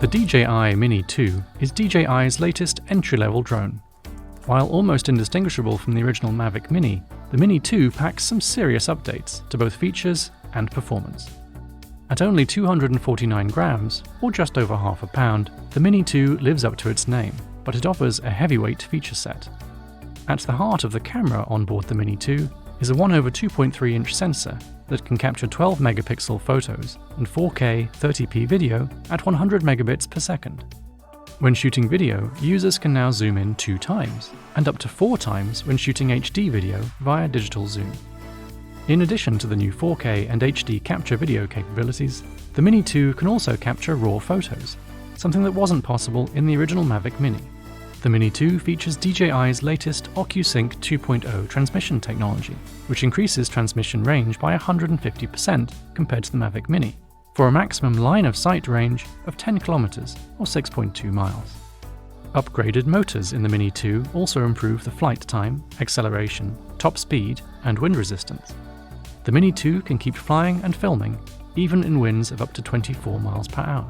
The DJI Mini 2 is DJI's latest entry-level drone. While almost indistinguishable from the original Mavic Mini, the Mini 2 packs some serious updates to both features and performance. At only 249 grams, or just over half a pound, the Mini 2 lives up to its name, but it offers a heavyweight feature set. At the heart of the camera on board the Mini 2 is a 1/2.3-inch sensor that can capture 12 megapixel photos and 4K 30p video at 100 megabits per second. When shooting video, users can now zoom in 2 times, and up to 4 times when shooting HD video via digital zoom. In addition to the new 4K and HD capture video capabilities, the Mini 2 can also capture RAW photos, something that wasn't possible in the original Mavic Mini. The Mini 2 features DJI's latest OcuSync 2.0 transmission technology, which increases transmission range by 150% compared to the Mavic Mini, for a maximum line-of-sight range of 10 kilometers or 6.2 miles. Upgraded motors in the Mini 2 also improve the flight time, acceleration, top speed, and wind resistance. The Mini 2 can keep flying and filming, even in winds of up to 24 miles per hour.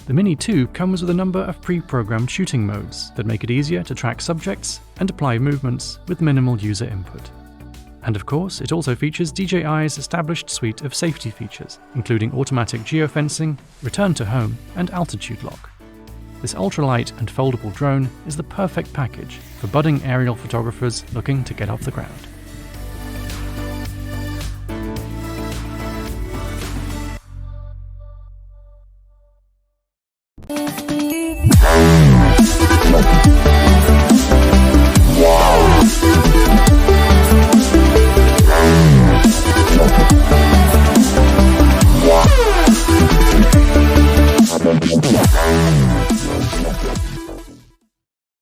The Mini 2 comes with a number of pre-programmed shooting modes that make it easier to track subjects and apply movements with minimal user input. And of course, it also features DJI's established suite of safety features, including automatic geofencing, return to home, and altitude lock. This ultralight and foldable drone is the perfect package for budding aerial photographers looking to get off the ground.